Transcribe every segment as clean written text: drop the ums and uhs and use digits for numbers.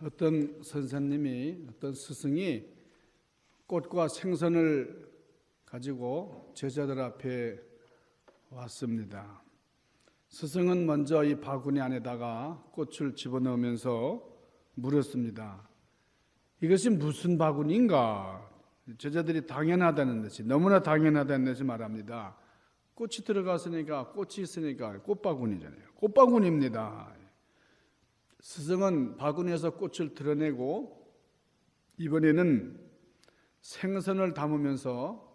어떤 선생님이, 어떤 스승이 꽃과 생선을 가지고 제자들 앞에 왔습니다. 스승은 먼저 이 바구니 안에다가 꽃을 집어넣으면서 물었습니다. 이것이 무슨 바구니인가? 제자들이 당연하다는 듯이, 너무나 당연하다는 듯이 말합니다. 꽃이 들어갔으니까, 꽃이 있으니까 꽃바구니잖아요. 꽃바구니입니다. 스승은 바구니에서 꽃을 드러내고 이번에는 생선을 담으면서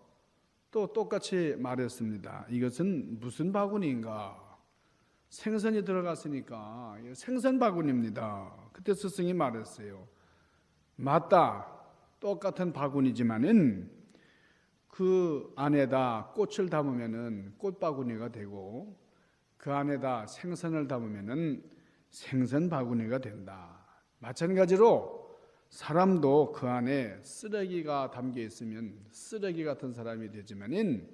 또 똑같이 말했습니다. 이것은 무슨 바구니인가? 생선이 들어갔으니까 생선 바구니입니다. 그때 스승이 말했어요. 맞다. 똑같은 바구니지만은 그 안에다 꽃을 담으면은 꽃바구니가 되고 그 안에다 생선을 담으면은 생선 바구니가 된다. 마찬가지로 사람도 그 안에 쓰레기가 담겨 있으면 쓰레기 같은 사람이 되지만은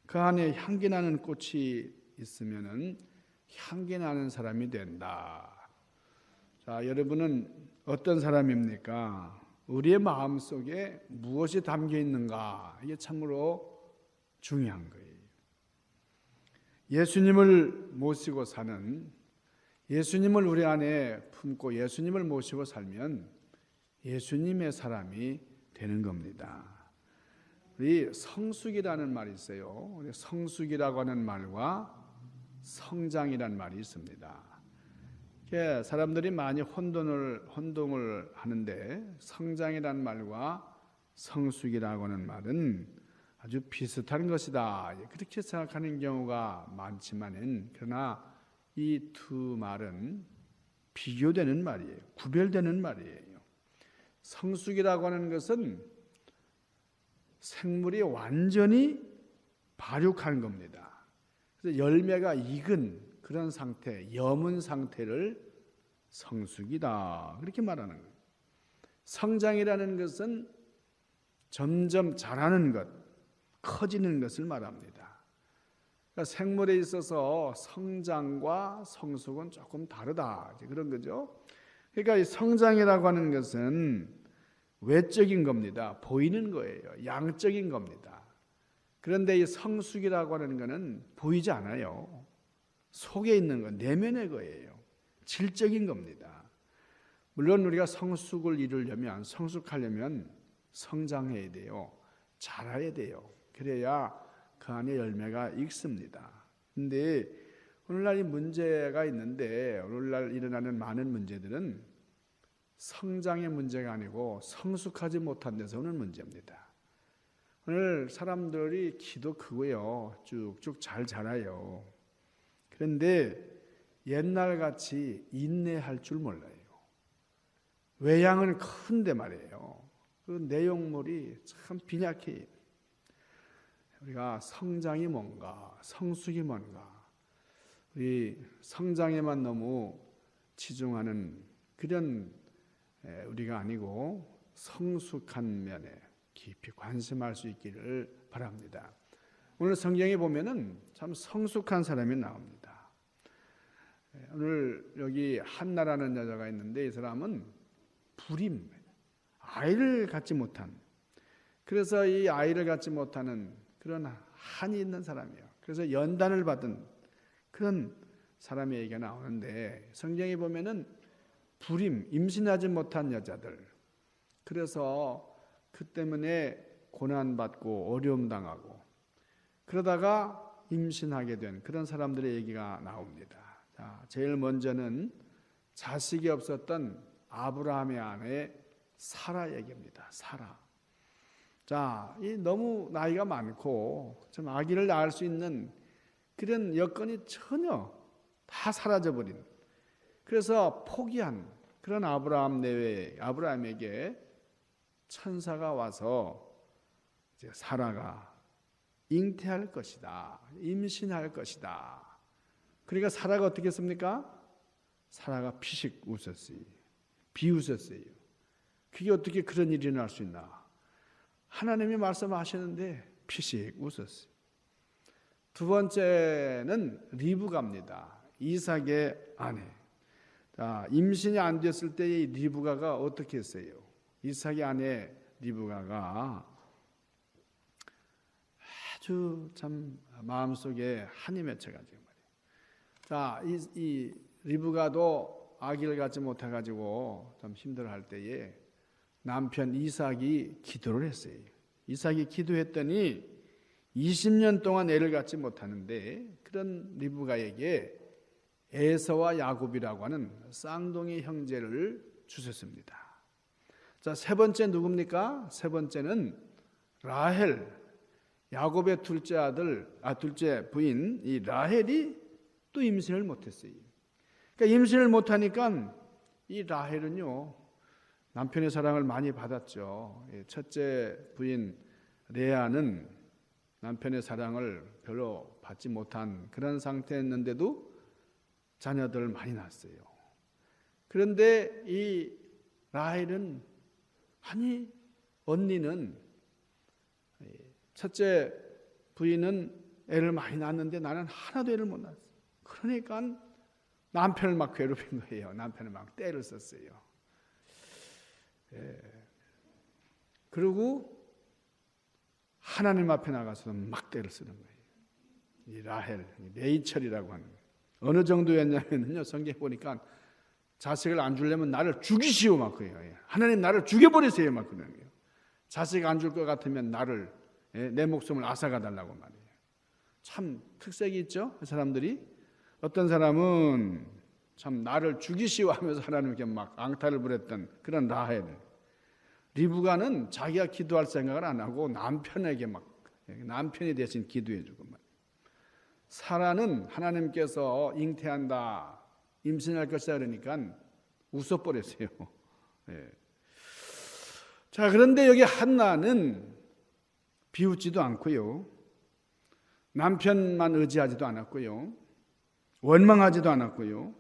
그 안에 향기 나는 꽃이 있으면은 향기 나는 사람이 된다. 자, 여러분은 어떤 사람입니까? 우리의 마음 속에 무엇이 담겨 있는가? 이게 참으로 중요한 거예요. 예수님을 모시고 사는, 예수님을 우리 안에 품고 예수님을 모시고 살면 예수님의 사람이 되는 겁니다. 우리 성숙이라는 말이 있어요. 우리 성숙이라고 하는 말과 성장이라는 말이 있습니다. 사람들이 많이 혼동을 하는데 성장이라는 말과 성숙이라고 하는 말은 아주 비슷한 것이다. 그렇게 생각하는 경우가 많지만은 그러나 이 두 말은 비교되는 말이에요. 구별되는 말이에요. 성숙이라고 하는 것은 생물이 완전히 발육한 겁니다. 그래서 열매가 익은 그런 상태, 여문 상태를 성숙이다. 그렇게 말하는 거예요. 성장이라는 것은 점점 자라는 것, 커지는 것을 말합니다. 그러니까 생물에 있어서 성장과 성숙은 조금 다르다. 그런 거죠. 그러니까 이 성장이라고 하는 것은 외적인 겁니다. 보이는 거예요. 양적인 겁니다. 그런데 이 성숙이라고 하는 것은 보이지 않아요. 속에 있는 건 내면의 거예요. 질적인 겁니다. 물론 우리가 성숙을 이루려면, 성숙하려면 성장해야 돼요. 자라야 돼요. 그래야 그 안에 열매가 익습니다. 그런데 오늘날 이 문제가 있는데, 오늘날 일어나는 많은 문제들은 성장의 문제가 아니고 성숙하지 못한 데서 오는 문제입니다. 오늘 사람들이 키도 크고요. 쭉쭉 잘 자라요. 그런데 옛날같이 인내할 줄 몰라요. 외양은 큰데 말이에요. 그 내용물이 참 빈약해요. 우리가 성장이 뭔가, 성숙이 뭔가, 우리 성장에만 너무 치중하는 그런 우리가 아니고 성숙한 면에 깊이 관심할 수 있기를 바랍니다. 오늘 성경에 보면은 참 성숙한 사람이 나옵니다. 오늘 여기 한나라는 여자가 있는데 이 사람은 불임, 아이를 갖지 못한, 그래서 이 아이를 갖지 못하는 그런 한이 있는 사람이에요. 그래서 연단을 받은 그런 사람의 얘기가 나오는데 성경에 보면은 불임, 임신하지 못한 여자들, 그래서 그 때문에 고난받고 어려움 당하고 그러다가 임신하게 된 그런 사람들의 얘기가 나옵니다. 자, 제일 먼저는 자식이 없었던 아브라함의 아내 사라 얘기입니다. 사라. 자, 이 너무 나이가 많고 좀 아기를 낳을 수 있는 그런 여건이 전혀 다 사라져버린, 그래서 포기한 그런 아브라함 내외 아브라함에게 천사가 와서 이제 사라가 잉태할 것이다, 임신할 것이다. 그러니까 사라가 어떻게 했습니까? 사라가 피식 웃었어요. 비웃었어요. 그게 어떻게 그런 일이 일어날 수 있나? 하나님이 말씀하시는데 피식 웃었어요. 두 번째는 리브가입니다. 이삭의 아내. 자, 임신이 안 됐을 때의 리브가가 어떻게 했어요? 이삭의 아내 리브가가 아주 참 마음속에 한이 맺혀가지고 말이에요. 자, 이 리브가도 아기를 갖지 못해가지고 좀 힘들어할 때에 남편 이삭이 기도를 했어요. 이삭이 기도했더니 20년 동안 애를 갖지 못하는데 그런 리브가에게 에서와 야곱이라고 하는 쌍둥이 형제를 주셨습니다. 자, 세 번째 누굽니까? 세 번째는 라헬, 야곱의 둘째 부인 이 라헬이 또 임신을 못했어요. 그러니까 임신을 못하니까 이 라헬은요 남편의 사랑을 많이 받았죠. 첫째 부인 레아는 남편의 사랑을 별로 받지 못한 그런 상태였는데도 자녀들을 많이 낳았어요. 그런데 이 라헬은 언니는 첫째 부인은 애를 많이 낳았는데 나는 하나도 애를 못 낳았어요. 그러니까 남편을 막 괴롭힌 거예요. 남편을 막 떼를 썼어요. 그리고 하나님 앞에 나가서 막 떼를 쓰는 거예요. 이 라헬, 레이첼이라고 하는 거예요. 어느 정도였냐면요, 성경에 보니까 자식을 안 주려면 나를 죽이시오 막 그래요. 하나님 나를 죽여버리세요 막 그러는 거예요. 자식 안 줄 것 같으면 나를 내 목숨을 앗아가 달라고 말이에요. 참 특색이 있죠. 그 사람들이 어떤 사람은 참 나를 죽이시오 하면서 하나님께 막 앙탈을 부렸던 그런 라헬. 리브가는 자기가 기도할 생각을 안 하고 남편에게 막 남편이 대신 기도해주고 말. 사라는 하나님께서 잉태한다, 임신할 것이다 그러니까 웃어버렸어요. 자, 그런데 여기 한나는 비웃지도 않고요, 남편만 의지하지도 않았고요, 원망하지도 않았고요,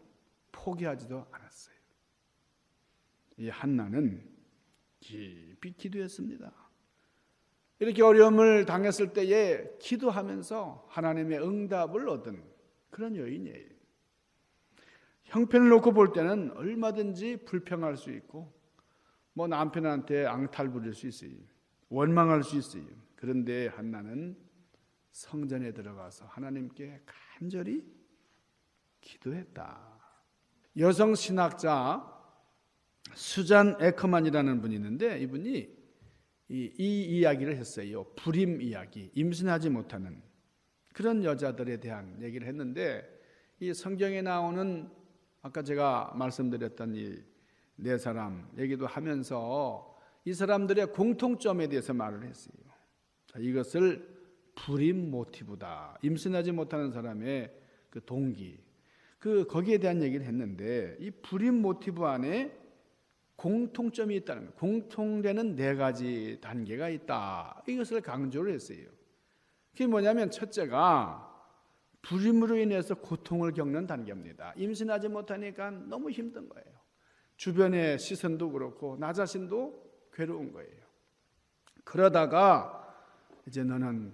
포기하지도 않았어요. 이 한나는 깊이 기도했습니다. 이렇게 어려움을 당했을 때에 기도하면서 하나님의 응답을 얻은 그런 여인이에요. 형편을 놓고 볼 때는 얼마든지 불평할 수 있고 뭐 남편한테 앙탈 부릴 수 있어요. 원망할 수 있어요. 그런데 한나는 성전에 들어가서 하나님께 간절히 기도했다. 여성 신학자 수잔 에커만이라는 분이 있는데 이분이 이 이야기를 했어요. 불임 이야기, 임신하지 못하는 그런 여자들에 대한 얘기를 했는데 이 성경에 나오는 아까 제가 말씀드렸던 이 네 사람 얘기도 하면서 이 사람들의 공통점에 대해서 말을 했어요. 이것을 불임 모티브다. 임신하지 못하는 사람의 그 동기, 거기에 대한 얘기를 했는데 이 불임 모티브 안에 공통점이 있다는 거예요. 공통되는 네 가지 단계가 있다. 이것을 강조를 했어요. 그게 뭐냐면 첫째가 불임으로 인해서 고통을 겪는 단계입니다. 임신하지 못하니까 너무 힘든 거예요. 주변의 시선도 그렇고 나 자신도 괴로운 거예요. 그러다가 이제 너는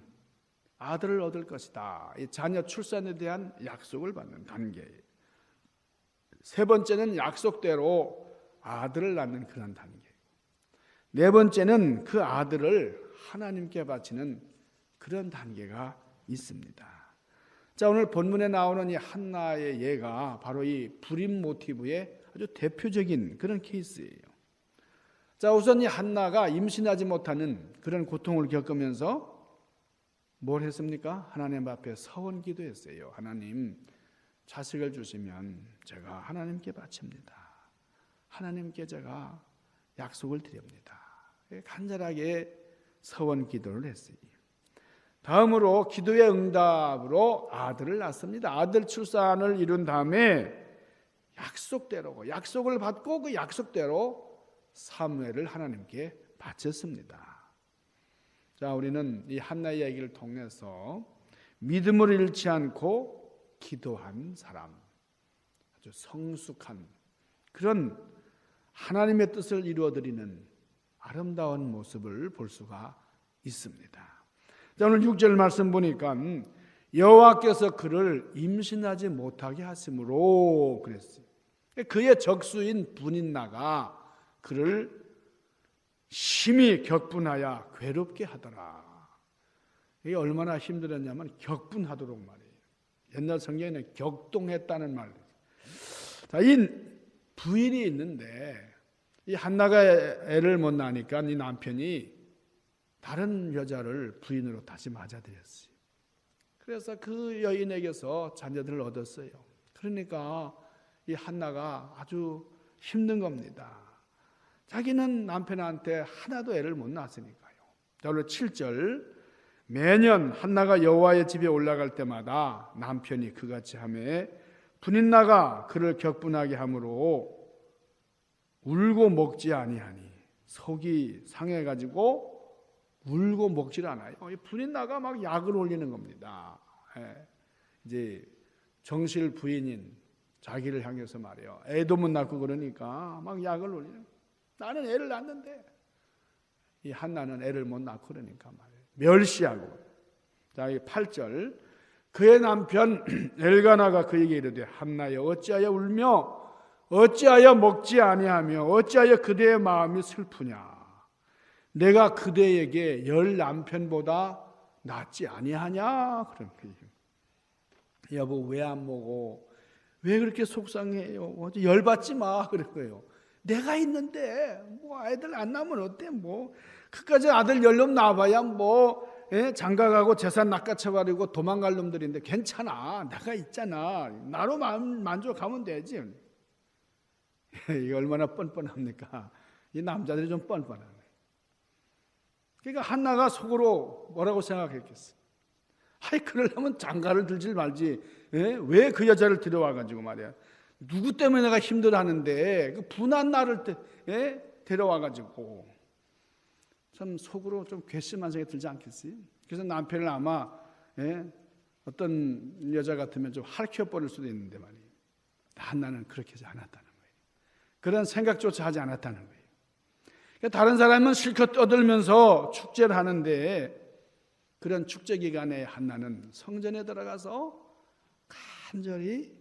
아들을 얻을 것이다. 이 자녀 출산에 대한 약속을 받는 단계예요. 세 번째는 약속대로 아들을 낳는 그런 단계. 네 번째는 그 아들을 하나님께 바치는 그런 단계가 있습니다. 자, 오늘 본문에 나오는 이 한나의 예가 바로 이 불임 모티브의 아주 대표적인 그런 케이스예요. 자, 우선 이 한나가 임신하지 못하는 그런 고통을 겪으면서 뭘 했습니까? 하나님 앞에 서원 기도했어요. 하나님, 자식을 주시면 제가 하나님께 바칩니다. 하나님께 제가 약속을 드립니다. 간절하게 서원 기도를 했어요. 다음으로 기도의 응답으로 아들을 낳습니다. 아들 출산을 이룬 다음에 약속을 받고 그 약속대로 사무엘을 하나님께 바쳤습니다. 자, 우리는 이 한나의 이야기를 통해서 믿음을 잃지 않고 기도한 사람, 아주 성숙한 그런 하나님의 뜻을 이루어드리는 아름다운 모습을 볼 수가 있습니다. 자, 오늘 6절 말씀 보니까 여호와께서 그를 임신하지 못하게 하심으로 그랬어요. 그의 적수인 분인나가 그를 심히 격분하여 괴롭게 하더라. 이게 얼마나 힘들었냐면 격분하도록 말이에요. 옛날 성경에는 격동했다는 말이에요. 자, 이 부인이 있는데 이 한나가 애를 못 낳으니까 이 남편이 다른 여자를 부인으로 다시 맞아들였어요. 그래서 그 여인에게서 자녀들을 얻었어요. 그러니까 이 한나가 아주 힘든 겁니다. 자기는 남편한테 하나도 애를 못 낳았으니까요. 그리고 7절 매년 한나가 여호와의 집에 올라갈 때마다 남편이 그같이 하매 분인나가 그를 격분하게 하므로 울고 먹지 아니하니 속이 상해가지고 울고 먹질 않아요. 분인나가 막 약을 올리는 겁니다. 이제 정실 부인인 자기를 향해서 말이에요. 애도 못 낳고 그러니까 막 약을 올리는 거예요. 나는 애를 낳는데 이 한나는 애를 못 낳고 그러니까 말이에요. 멸시하고. 자, 8절 그의 남편 엘가나가 그에게 이르되 한나여 어찌하여 울며 어찌하여 먹지 아니하며 어찌하여 그대의 마음이 슬프냐. 내가 그대에게 10 남편보다 낫지 아니하냐. 그런 거예요. 여보 왜 안 먹어? 왜 그렇게 속상해요? 열받지 마. 그런 거예요. 내가 있는데 뭐 아이들 안 낳으면 어때? 뭐 그까지 아들 10놈 낳아봐야 뭐 장가가고 재산 낚아쳐버리고 도망갈 놈들인데 괜찮아. 내가 있잖아. 나로 만족하면 되지. 이게 얼마나 뻔뻔합니까? 이 남자들이 좀 뻔뻔하네. 그러니까 한나가 속으로 뭐라고 생각했겠어? 아이 그러려면 장가를 들지 말지. 왜 그 여자를 데려와가지고 말이야. 누구 때문에 내가 힘들어하는데 그 분한 나를 데려와가지고 참 속으로 좀 괘씸한 생각이 들지 않겠어요? 그래서 남편을 아마 어떤 여자 같으면 좀 할퀴어버릴 수도 있는데 말이에요. 한나는 그렇게 하지 않았다는 거예요. 그런 생각조차 하지 않았다는 거예요. 그러니까 다른 사람은 실컷 떠들면서 축제를 하는데 그런 축제 기간에 한나는 성전에 들어가서 간절히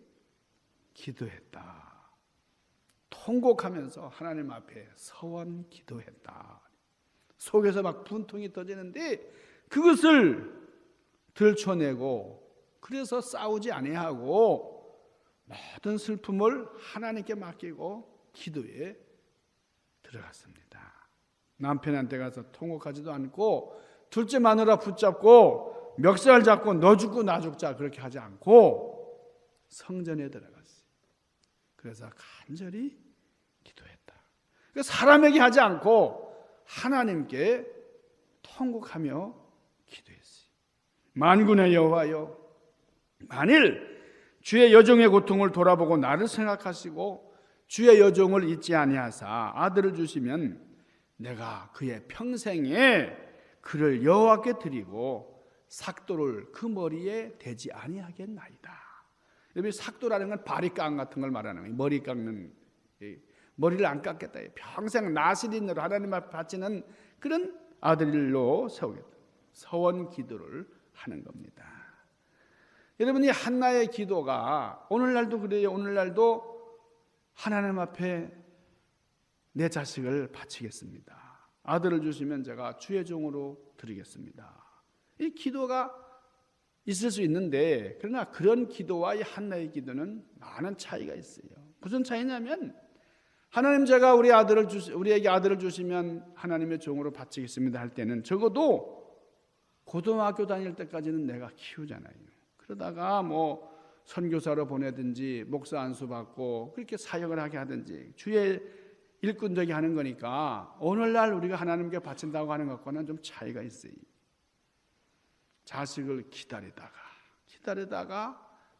기도했다. 통곡하면서 하나님 앞에 서원 기도했다. 속에서 막 분통이 터지는데 그것을 들춰내고 그래서 싸우지 아니하고 모든 슬픔을 하나님께 맡기고 기도에 들어갔습니다. 남편한테 가서 통곡하지도 않고 둘째 마누라 붙잡고 멱살 잡고 너 죽고 나 죽자 그렇게 하지 않고 성전에 들어갔어요. 그래서 간절히 기도했다. 사람에게 하지 않고 하나님께 통곡하며 기도했어요. 만군의 여호와여, 만일 주의 여종의 고통을 돌아보고 나를 생각하시고 주의 여종을 잊지 아니하사 아들을 주시면 내가 그의 평생에 그를 여호와께 드리고 삭도를 그 머리에 대지 아니하겠나이다. 여기 삭도라는 건 바리깡 같은 걸 말하는 거예요. 머리 깎는, 머리를 안 깎겠다. 평생 나시린으로 하나님 앞에 바치는 그런 아들로 세우겠다. 서원 기도를 하는 겁니다. 여러분이 한나의 기도가 오늘날도 그래요. 오늘날도 하나님 앞에 내 자식을 바치겠습니다. 아들을 주시면 제가 주의 종으로 드리겠습니다. 이 기도가 있을 수 있는데 그러나 그런 기도와 이 한나의 기도는 많은 차이가 있어요. 무슨 차이냐면 하나님 제가 우리에게 아들을 주시면 하나님의 종으로 바치겠습니다 할 때는 적어도 고등학교 다닐 때까지는 내가 키우잖아요. 그러다가 뭐 선교사로 보내든지 목사 안수 받고 그렇게 사역을 하게 하든지 주의 일꾼되게 하는 거니까 오늘날 우리가 하나님께 바친다고 하는 것과는 좀 차이가 있어요. 자식을 기다리다가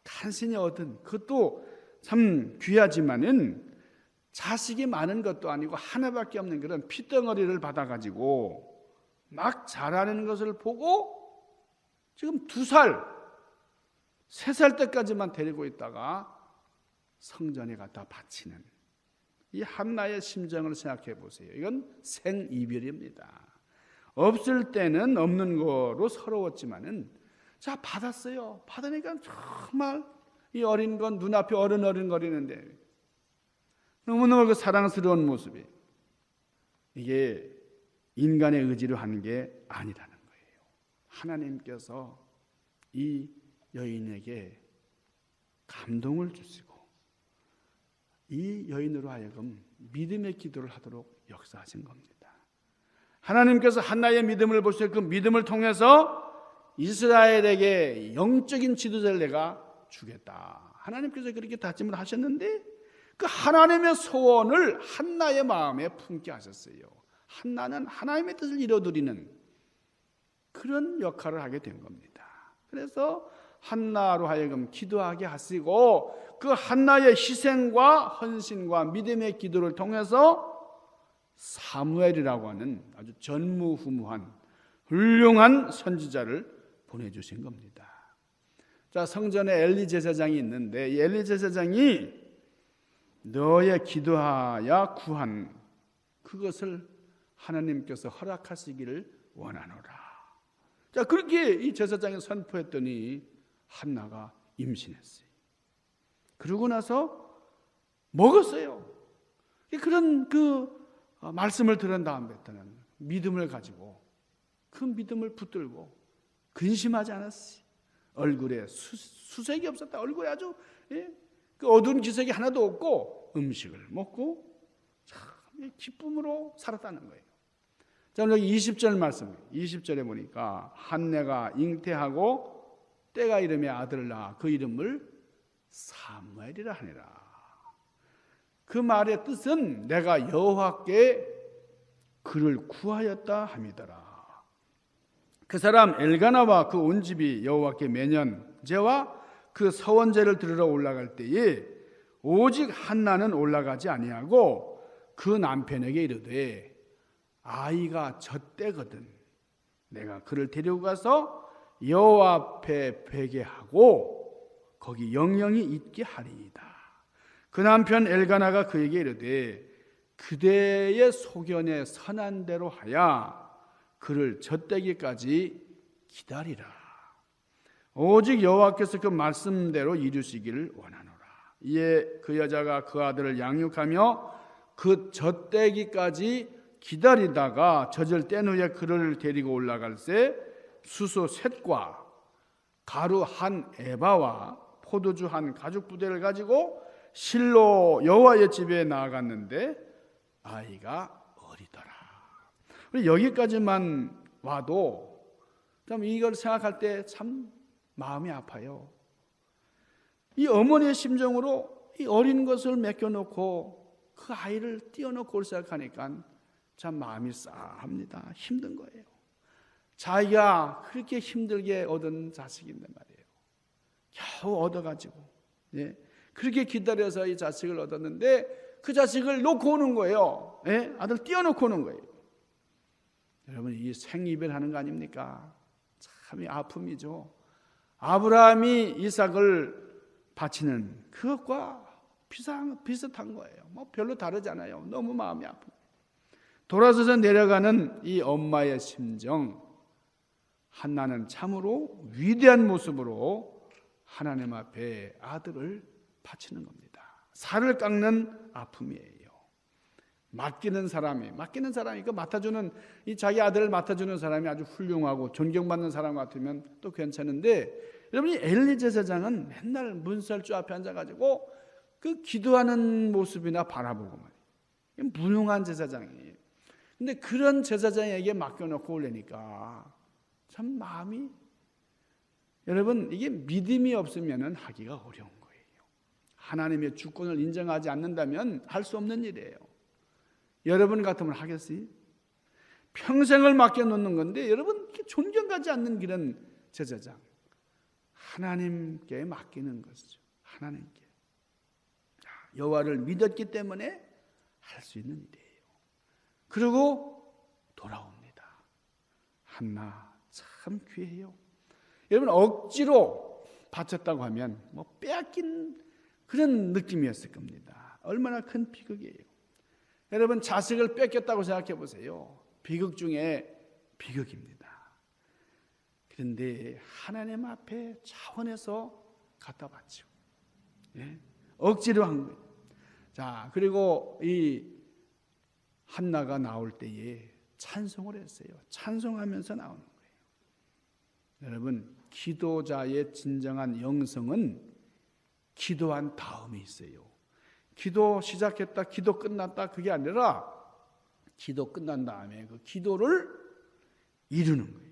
간신히 얻은 그것도 참 귀하지만은 자식이 많은 것도 아니고 하나밖에 없는 그런 핏덩어리를 받아가지고 막 자라는 것을 보고 지금 2살, 3살 때까지만 데리고 있다가 성전에 갖다 바치는 이 한나의 심정을 생각해 보세요. 이건 생이별입니다. 없을 때는 없는 거로 서러웠지만은 자 받았어요. 받으니까 정말 이 어린 건 눈앞에 어른거리는데 너무너무 그 사랑스러운 모습이 이게 인간의 의지로 하는 게 아니라는 거예요. 하나님께서 이 여인에게 감동을 주시고 이 여인으로 하여금 믿음의 기도를 하도록 역사하신 겁니다. 하나님께서 한나의 믿음을 보시고 그 믿음을 통해서 이스라엘에게 영적인 지도자를 내가 주겠다. 하나님께서 그렇게 다짐을 하셨는데 그 하나님의 소원을 한나의 마음에 품게 하셨어요. 한나는 하나님의 뜻을 이뤄드리는 그런 역할을 하게 된 겁니다. 그래서 한나로 하여금 기도하게 하시고 그 한나의 희생과 헌신과 믿음의 기도를 통해서 사무엘이라고 하는 아주 전무후무한 훌륭한 선지자를 보내주신 겁니다. 자, 성전에 엘리 제사장이 있는데 이 엘리 제사장이 너의 기도하여 구한 그것을 하나님께서 허락하시기를 원하노라. 자, 그렇게 이 제사장이 선포했더니 한나가 임신했어요. 그러고 나서 먹었어요. 그런 그 말씀을 들은 다음부터는 믿음을 가지고 그 믿음을 붙들고 근심하지 않았어요. 얼굴에 수색이 없었다. 얼굴에 아주 그 어두운 기색이 하나도 없고 음식을 먹고 참 기쁨으로 살았다는 거예요. 자, 여기 20절 말씀, 20절에 보니까 한내가 잉태하고 때가 이름에 아들을 낳아 그 이름을 사무엘이라 하니라. 그 말의 뜻은 내가 여호와께 그를 구하였다 함이더라. 그 사람 엘가나와 그 온 집이 여호와께 매년 제와 그 서원제를 들으러 올라갈 때에 오직 한나는 올라가지 아니하고 그 남편에게 이르되 아이가 젖대거든 내가 그를 데리고 가서 여호와 앞에 베게하고 거기 영영이 있게 하리이다. 그 남편 엘가나가 그에게 이르되 그대의 소견에 선한 대로 하여 그를 젖대기까지 기다리라. 오직 여호와께서 그 말씀대로 이루시기를 원하노라. 이에 그 여자가 그 아들을 양육하며 그 젖대기까지 기다리다가 젖을 뗀 후에 그를 데리고 올라갈새 수소 셋과 가루 한 에바와 포도주 한 가죽 부대를 가지고 실로 여호와의 집에 나아갔는데 아이가 어리더라. 여기까지만 와도 참 이걸 생각할 때 참 마음이 아파요. 이 어머니의 심정으로 이 어린 것을 맡겨놓고 그 아이를 띄워놓고 생각하니까 참 마음이 싸합니다. 힘든 거예요. 자기가 그렇게 힘들게 얻은 자식인데 말이에요. 겨우 얻어가지고 그렇게 기다려서 이 자식을 얻었는데 그 자식을 놓고 오는 거예요. 아들 띄워놓고 오는 거예요. 여러분 이 생이별하는 거 아닙니까? 참 아픔이죠. 아브라함이 이삭을 바치는 그것과 비슷한 거예요. 뭐 별로 다르지 않아요. 너무 마음이 아픕니다. 돌아서서 내려가는 이 엄마의 심정, 한나는 참으로 위대한 모습으로 하나님 앞에 아들을 바치는 겁니다. 살을 깎는 아픔이에요. 맡기는 사람이 그 맡아주는 이 자기 아들을 맡아주는 사람이 아주 훌륭하고 존경받는 사람 같으면 또 괜찮은데 여러분이 엘리 제사장은 맨날 문설주 앞에 앉아가지고 그 기도하는 모습이나 바라보고 말이에요. 무능한 제사장이에요. 근데 그런 제사장에게 맡겨놓고 오려니까 참 마음이 여러분 이게 믿음이 없으면 하기가 어려운 거예요. 하나님의 주권을 인정하지 않는다면 할 수 없는 일이에요. 여러분 같으면 하겠어요? 평생을 맡겨놓는 건데 여러분 존경하지 않는 그런 제사장 하나님께 맡기는 것이죠. 하나님께 여호와를 믿었기 때문에 할 수 있는 일이에요. 그리고 돌아옵니다. 한나 참 귀해요. 여러분 억지로 바쳤다고 하면 뭐 빼앗긴 그런 느낌이었을 겁니다. 얼마나 큰 비극이에요. 여러분 자식을 뺏겼다고 생각해 보세요. 비극 중에 비극입니다. 그런데 하나님 앞에 차원에서 갖다 바치고 억지로 한 거예요. 자, 그리고 이 한나가 나올 때에 찬송을 했어요. 찬송하면서 나오는 거예요. 여러분, 기도자의 진정한 영성은 기도한 다음에 있어요. 기도 시작했다, 기도 끝났다, 그게 아니라 기도 끝난 다음에 그 기도를 이루는 거예요.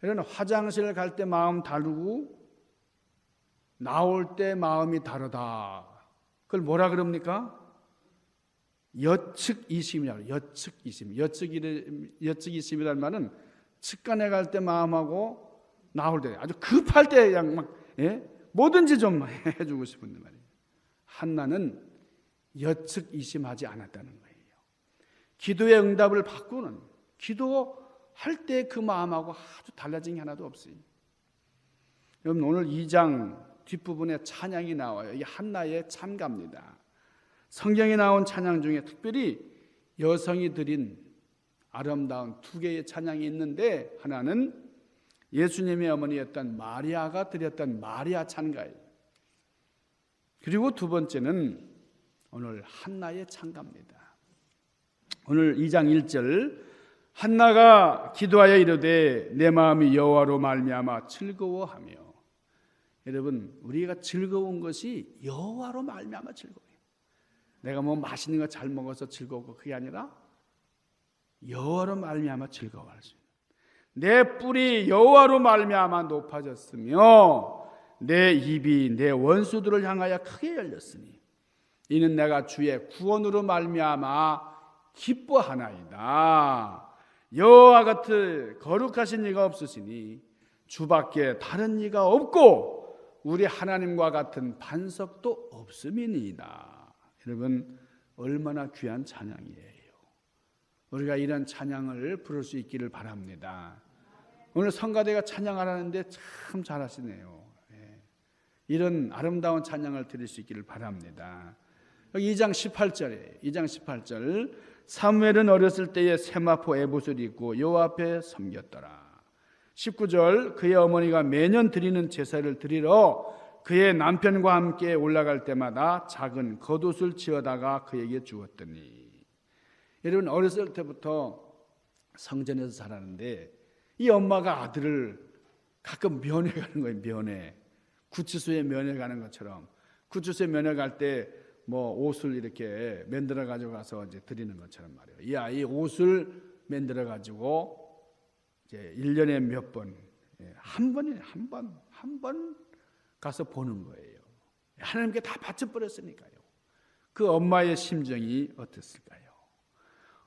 여러분, 화장실 갈 때 마음 다르고 나올 때 마음이 다르다. 그걸 뭐라 그럽니까? 여측이심이라고. 여측이심이라는 말은 측간에 갈 때 마음하고 나올 때 아주 급할 때 그냥 막 뭐든지 좀 해주고 싶은데 말이에요. 한나는 여측이심하지 않았다는 거예요. 기도의 응답을 바꾸는, 기도할 때 그 마음하고 아주 달라진 게 하나도 없어요. 여러분, 오늘 2장 뒷부분에 찬양이 나와요. 이 한나의 찬가입니다. 성경에 나온 찬양 중에 특별히 여성이 드린 아름다운 두 개의 찬양이 있는데, 하나는 예수님의 어머니였던 마리아가 드렸던 마리아 찬가예요. 그리고 두 번째는 오늘 한나의 찬가입니다. 오늘 2장 1절, 한나가 기도하여 이르되 내 마음이 여호와로 말미암아 즐거워하며. 여러분, 우리가 즐거운 것이 여호와로 말미암아 즐거워요. 내가 뭐 맛있는 거 잘 먹어서 즐겁고 그게 아니라 여호와로 말미암아 즐거워할 수 있는, 내 뿔이 여호와로 말미암아 높아졌으며 내 입이 내 원수들을 향하여 크게 열렸으니 이는 내가 주의 구원으로 말미암아 기뻐하나이다. 여호와 같은 거룩하신 이가 없으시니 주밖에 다른 이가 없고 우리 하나님과 같은 반석도 없음이니이다. 여러분, 얼마나 귀한 찬양이에요. 우리가 이런 찬양을 부를 수 있기를 바랍니다. 오늘 성가대가 찬양하라는데 참 잘하시네요. 이런 아름다운 찬양을 드릴 수 있기를 바랍니다. 2장 18절에 2장 18절, 사무엘은 어렸을 때에 세마포 에봇을 입고 여호와 앞에 섬겼더라. 19절, 그의 어머니가 매년 드리는 제사를 드리러 그의 남편과 함께 올라갈 때마다 작은 겉옷을 지어다가 그에게 주었더니. 여러분, 어렸을 때부터 성전에서 자라는데 이 엄마가 아들을 가끔 면회 가는 거예요. 면회, 구치소에 면회 가는 것처럼 구치소에 면회 갈 때 뭐 옷을 이렇게 만들어 가지고 가서 이제 드리는 것처럼 말이에요. 이 아이 옷을 만들어 가지고 이제 1년에 몇 번, 한 번 가서 보는 거예요. 하나님께 다 바쳐버렸으니까요. 그 엄마의 심정이 어땠을까요?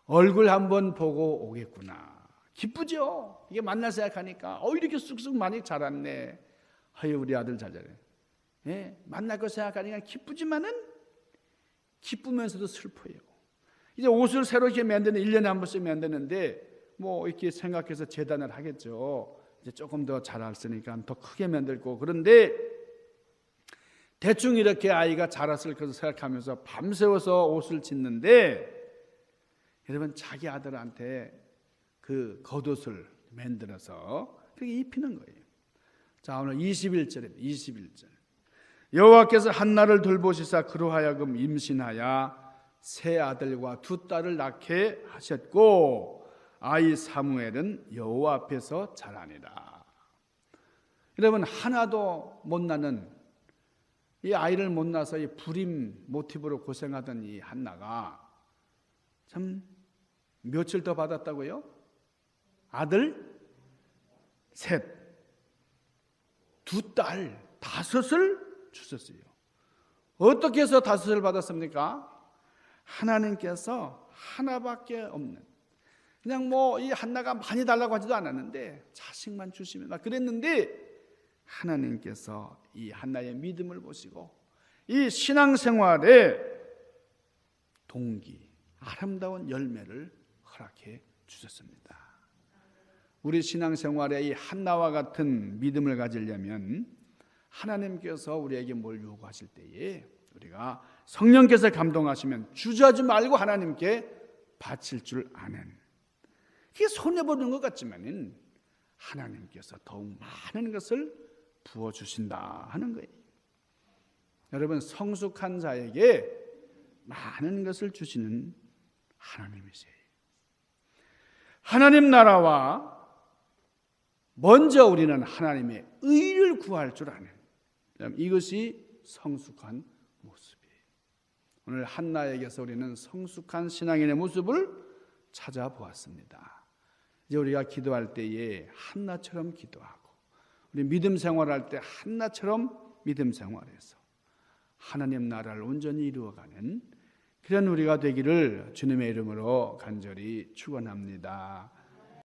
얼굴 한번 보고 오겠구나. 기쁘죠? 이게 만날 생각하니까 이렇게 쑥쑥 많이 자랐네. 아유, 우리 아들 잘 자라네. 만날 거 생각하니까 기쁘지만은 기쁘면서도 슬퍼요. 이제 옷을 새로 이렇게 만드는 1년에 한 번씩 만드는데 뭐 이렇게 생각해서 재단을 하겠죠. 이제 조금 더 자랐으니까 더 크게 만들고, 그런데 대충 이렇게 아이가 자랐을 것을 생각하면서 밤새워서 옷을 짓는데, 여러분, 자기 아들한테 그 겉옷을 만들어서 그렇게 입히는 거예요. 자, 오늘 21절입니다. 21절. 여호와께서 한나를 돌보시사 그로 하여금 임신하여 세 아들과 두 딸을 낳게 하셨고 아이 사무엘은 여호와 앞에서 자라니라. 여러분, 하나도 못 낳는 이 아이를 못 낳아서 이 불임 모티브로 고생하던 이 한나가 참 며칠 더 받았다고요? 아들 셋, 두 딸 다섯을 주셨어요. 어떻게 해서 다섯을 받았습니까? 하나님께서 하나밖에 없는, 그냥 뭐 이 한나가 많이 달라고 하지도 않았는데 자식만 주시면 그랬는데, 하나님께서 이 한나의 믿음을 보시고 이 신앙생활의 동기, 아름다운 열매를 허락해 주셨습니다. 우리 신앙생활에 이 한나와 같은 믿음을 가지려면 하나님께서 우리에게 뭘 요구하실 때에 우리가 성령께서 감동하시면 주저하지 말고 하나님께 바칠 줄 아는, 이게 손해보는 것 같지만 하나님께서 더욱 많은 것을 부어주신다 하는 거예요. 여러분, 성숙한 자에게 많은 것을 주시는 하나님이세요. 하나님 나라와 먼저 우리는 하나님의 의를 구할 줄 아는, 이것이 성숙한 모습이에요. 오늘 한나에게서 우리는 성숙한 신앙인의 모습을 찾아보았습니다. 이제 우리가 기도할 때에 한나처럼 기도하고, 우리 믿음 생활할 때 한나처럼 믿음 생활해서 하나님 나라를 온전히 이루어가는 그런 우리가 되기를 주님의 이름으로 간절히 축원합니다.